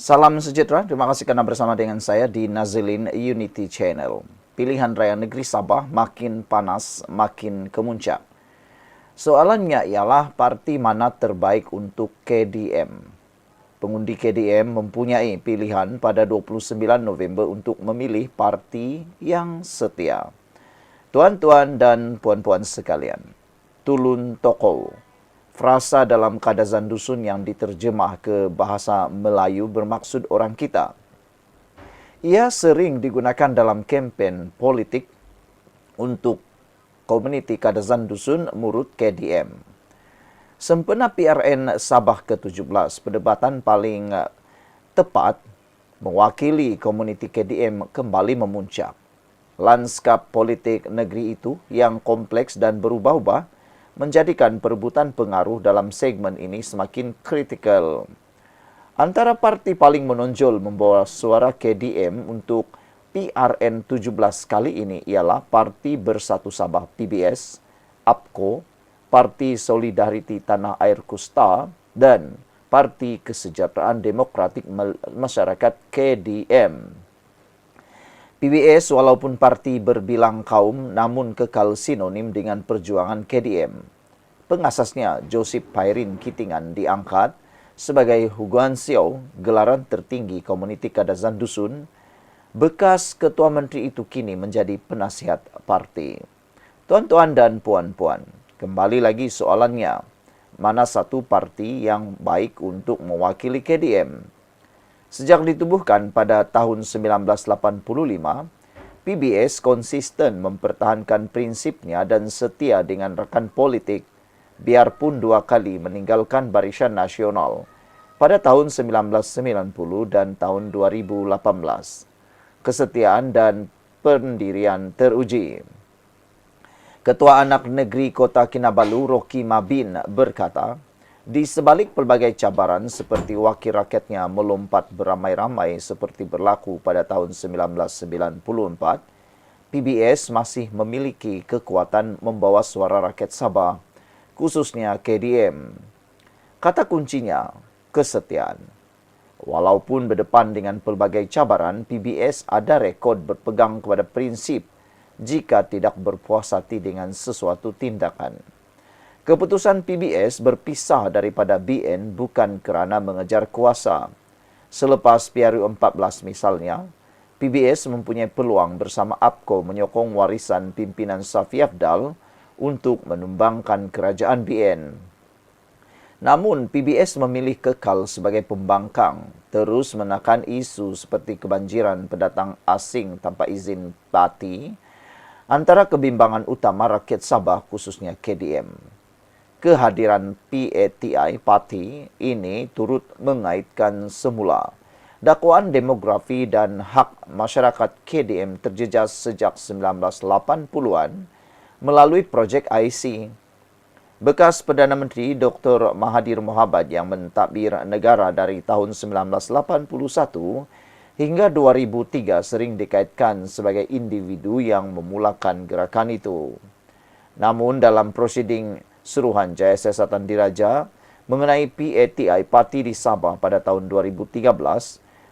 Salam sejahtera, terima kasih karena bersama dengan saya di Nazilin Unity Channel. Pilihan raya negeri Sabah makin panas, makin kemuncak. Soalannya ialah parti mana terbaik untuk KDM. Pengundi KDM mempunyai pilihan pada 29 November untuk memilih parti yang setia. Tuan-tuan dan puan-puan sekalian, Tulun Tokoh, frasa dalam Kadazan Dusun yang diterjemah ke bahasa Melayu bermaksud orang kita. Ia sering digunakan dalam kempen politik untuk komuniti Kadazan Dusun Murut KDM. Sempena PRN Sabah ke-17, perdebatan paling tepat mewakili komuniti KDM kembali memuncak. Lanskap politik negeri itu yang kompleks dan berubah-ubah menjadikan perebutan pengaruh dalam segmen ini semakin kritikal. Antara parti paling menonjol membawa suara KDM untuk PRN 17 kali ini ialah Parti Bersatu Sabah PBS, APKO, Parti Solidariti Tanah Air Kusta, dan Parti Kesejahteraan Demokratik Masyarakat KDM. PBS walaupun parti berbilang kaum namun kekal sinonim dengan perjuangan KDM. Pengasasnya Joseph Pairin Kitingan diangkat sebagai Huguan Siau, gelaran tertinggi komuniti Kadazan Dusun. Bekas ketua menteri itu kini menjadi penasihat parti. Tuan-tuan dan puan-puan, kembali lagi soalannya, mana satu parti yang baik untuk mewakili KDM? Sejak ditubuhkan pada tahun 1985, PBS konsisten mempertahankan prinsipnya dan setia dengan rekan politik, biarpun 2 kali meninggalkan Barisan Nasional pada tahun 1990 dan tahun 2018. Kesetiaan dan pendirian teruji. Ketua Anak Negeri Kota Kinabalu, Rocky Mabin, berkata, di sebalik pelbagai cabaran seperti wakil rakyatnya melompat beramai-ramai seperti berlaku pada tahun 1994, PBS masih memiliki kekuatan membawa suara rakyat Sabah, khususnya KDM. Kata kuncinya, kesetiaan. Walaupun berdepan dengan pelbagai cabaran, PBS ada rekod berpegang kepada prinsip jika tidak berpuas hati dengan sesuatu tindakan. Keputusan PBS berpisah daripada BN bukan kerana mengejar kuasa. Selepas PRU 14 misalnya, PBS mempunyai peluang bersama APKO menyokong warisan pimpinan Safi Afdal untuk menumbangkan kerajaan BN. Namun, PBS memilih kekal sebagai pembangkang, terus menekan isu seperti kebanjiran pendatang asing tanpa izin parti, antara kebimbangan utama rakyat Sabah khususnya KDM. Kehadiran PATI parti ini turut mengaitkan semula dakwaan demografi dan hak masyarakat KDM terjejas sejak 1980-an melalui projek IC. Bekas Perdana Menteri Dr. Mahathir Mohamad yang mentadbir negara dari tahun 1981 hingga 2003 sering dikaitkan sebagai individu yang memulakan gerakan itu. Namun dalam prosiding Suruhanjaya Siasatan Diraja mengenai PATI parti di Sabah pada tahun 2013,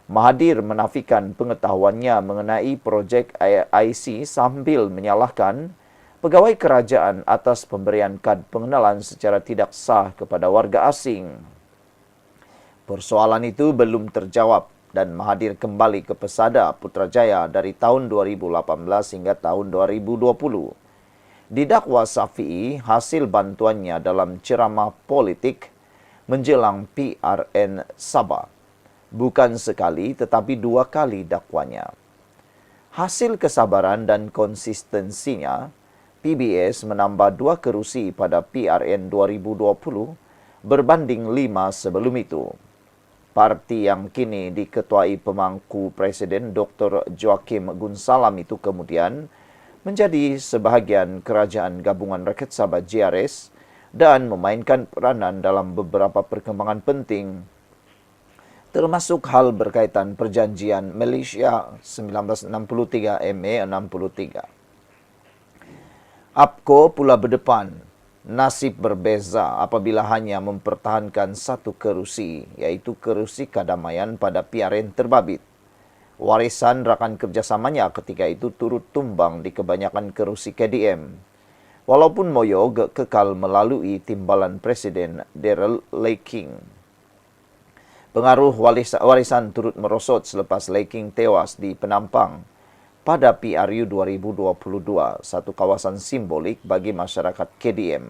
Mahathir menafikan pengetahuannya mengenai projek IC sambil menyalahkan pegawai kerajaan atas pemberian kad pengenalan secara tidak sah kepada warga asing. Persoalan itu belum terjawab dan Mahathir kembali ke pesada Putrajaya dari tahun 2018 hingga tahun 2020. Didakwa Safi'i hasil bantuannya dalam ceramah politik menjelang PRN Sabah. Bukan sekali tetapi 2 kali dakwanya. Hasil kesabaran dan konsistensinya, PBS menambah 2 kerusi pada PRN 2020 berbanding 5 sebelum itu. Parti yang kini diketuai pemangku Presiden Dr. Joaquim Gunsalam itu kemudian menjadi sebahagian Kerajaan Gabungan Rakyat Sabah JRS dan memainkan peranan dalam beberapa perkembangan penting, termasuk hal berkaitan perjanjian Malaysia 1963 MA 63. APKO pula berdepan nasib berbeza apabila hanya mempertahankan satu kerusi, yaitu kerusi kedamaian pada PRN terbabit. Warisan rakan kerjasamanya ketika itu turut tumbang di kebanyakan kerusi KDM. Walaupun Moyo kekal melalui timbalan Presiden Daryl Laking. Pengaruh warisan turut merosot selepas Laking tewas di Penampang pada PRU 2022, satu kawasan simbolik bagi masyarakat KDM.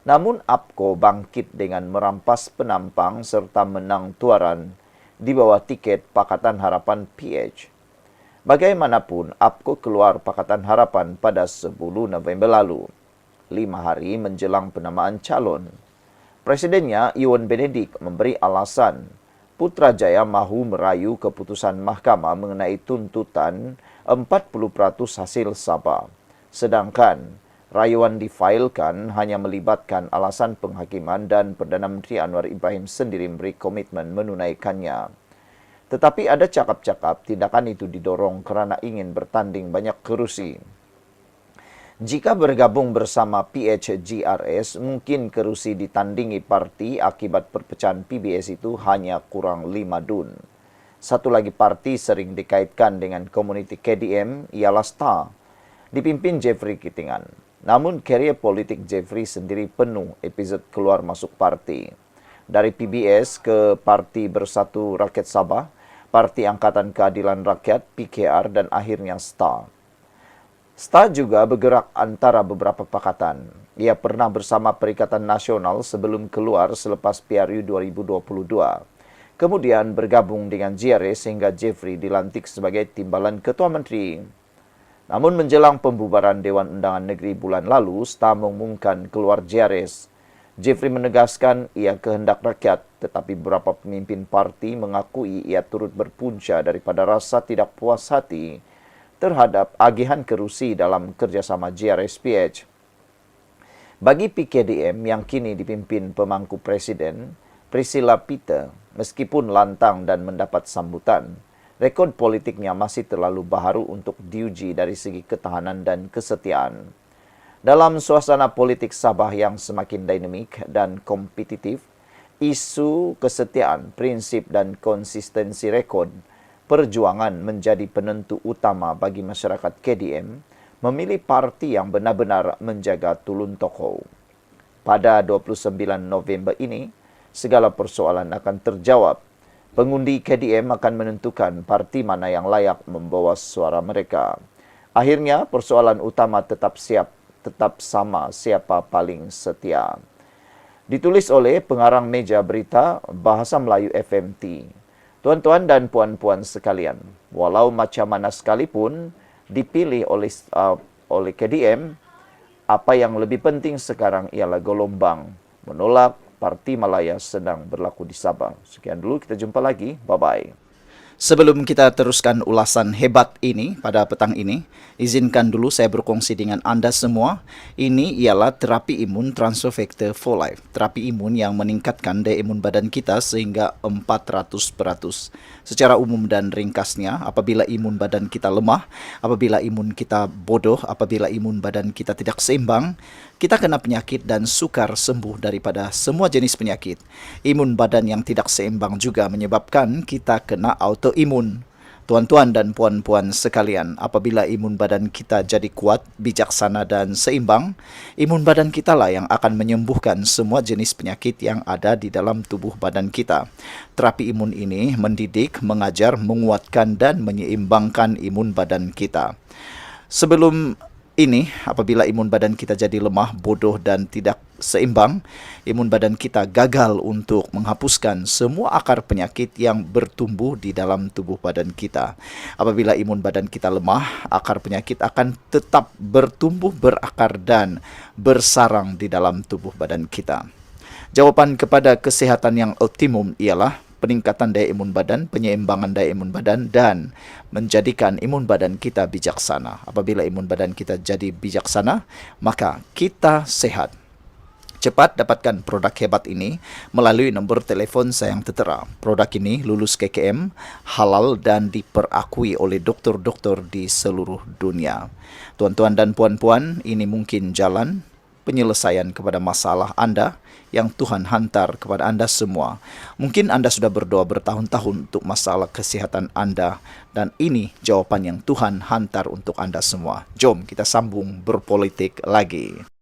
Namun APKO bangkit dengan merampas Penampang serta menang tuaran di bawah tiket Pakatan Harapan PH. Bagaimanapun, APKO keluar Pakatan Harapan pada 10 November lalu, 5 hari menjelang penamaan calon. Presidennya, Iwan Benedik, memberi alasan Putrajaya mahu merayu keputusan mahkamah mengenai tuntutan 40% hasil Sabah. Sedangkan rayuan difailkan hanya melibatkan alasan penghakiman dan Perdana Menteri Anwar Ibrahim sendiri memberi komitmen menunaikannya. Tetapi ada cakap-cakap tindakan itu didorong kerana ingin bertanding banyak kerusi. Jika bergabung bersama PHGRS, mungkin kerusi ditandingi parti akibat perpecahan PBS itu hanya kurang 5 dun. Satu lagi parti sering dikaitkan dengan komuniti KDM ialah STAR, dipimpin Jeffrey Kitingan. Namun karier politik Jeffrey sendiri penuh episod keluar masuk parti. Dari PBS ke Parti Bersatu Rakyat Sabah, Parti Angkatan Keadilan Rakyat PKR dan akhirnya STAR. STAR juga bergerak antara beberapa pakatan. Ia pernah bersama Perikatan Nasional sebelum keluar selepas PRU 2022. Kemudian bergabung dengan GRS sehingga Jeffrey dilantik sebagai timbalan Ketua Menteri. Namun menjelang pembubaran Dewan Undangan Negeri bulan lalu, STAR mengumumkan keluar GRS. Jeffrey menegaskan ia kehendak rakyat, tetapi beberapa pemimpin parti mengakui ia turut berpunca daripada rasa tidak puas hati terhadap agihan kerusi dalam kerjasama GRS-PH. Bagi PKDM yang kini dipimpin pemangku Presiden, Priscilla Peter, meskipun lantang dan mendapat sambutan, rekod politiknya masih terlalu baharu untuk diuji dari segi ketahanan dan kesetiaan. Dalam suasana politik Sabah yang semakin dinamik dan kompetitif, isu kesetiaan, prinsip dan konsistensi rekod perjuangan menjadi penentu utama bagi masyarakat KDM memilih parti yang benar-benar menjaga tulun tokoh. Pada 29 November ini, segala persoalan akan terjawab. Pengundi KDM akan menentukan parti mana yang layak membawa suara mereka. Akhirnya, persoalan utama tetap sama siapa paling setia. Ditulis oleh pengarang meja berita Bahasa Melayu FMT. Tuan-tuan dan puan-puan sekalian, walau macam mana sekalipun dipilih oleh KDM, apa yang lebih penting sekarang ialah gelombang menolak Parti Malaya sedang berlaku di Sabah. Sekian dulu, kita jumpa lagi. Bye-bye. Sebelum kita teruskan ulasan hebat ini pada petang ini, izinkan dulu saya berkongsi dengan Anda semua. Ini ialah terapi imun transfer factor for life. Terapi imun yang meningkatkan daya imun badan kita sehingga 400%. Secara umum dan ringkasnya, apabila imun badan kita lemah, apabila imun kita bodoh, apabila imun badan kita tidak seimbang, kita kena penyakit dan sukar sembuh daripada semua jenis penyakit. Imun badan yang tidak seimbang juga menyebabkan kita kena autoimun. Tuan-tuan dan puan-puan sekalian, apabila imun badan kita jadi kuat, bijaksana dan seimbang, imun badan kita lah yang akan menyembuhkan semua jenis penyakit yang ada di dalam tubuh badan kita. Terapi imun ini mendidik, mengajar, menguatkan dan menyeimbangkan imun badan kita. Sebelum ini, apabila imun badan kita jadi lemah, bodoh dan tidak seimbang, imun badan kita gagal untuk menghapuskan semua akar penyakit yang bertumbuh di dalam tubuh badan kita. Apabila imun badan kita lemah, akar penyakit akan tetap bertumbuh, berakar dan bersarang di dalam tubuh badan kita. Jawapan kepada kesehatan yang optimum ialah peningkatan daya imun badan, penyeimbangan daya imun badan, dan menjadikan imun badan kita bijaksana. Apabila imun badan kita jadi bijaksana, maka kita sehat. Cepat dapatkan produk hebat ini melalui nombor telefon saya yang tertera. Produk ini lulus KKM, halal dan diperakui oleh doktor-doktor di seluruh dunia. Tuan-tuan dan puan-puan, ini mungkin jalan penyelesaian kepada masalah Anda yang Tuhan hantar kepada Anda semua. Mungkin Anda sudah berdoa bertahun-tahun untuk masalah kesehatan Anda, dan ini jawaban yang Tuhan hantar untuk Anda semua. Jom kita sambung berpolitik lagi.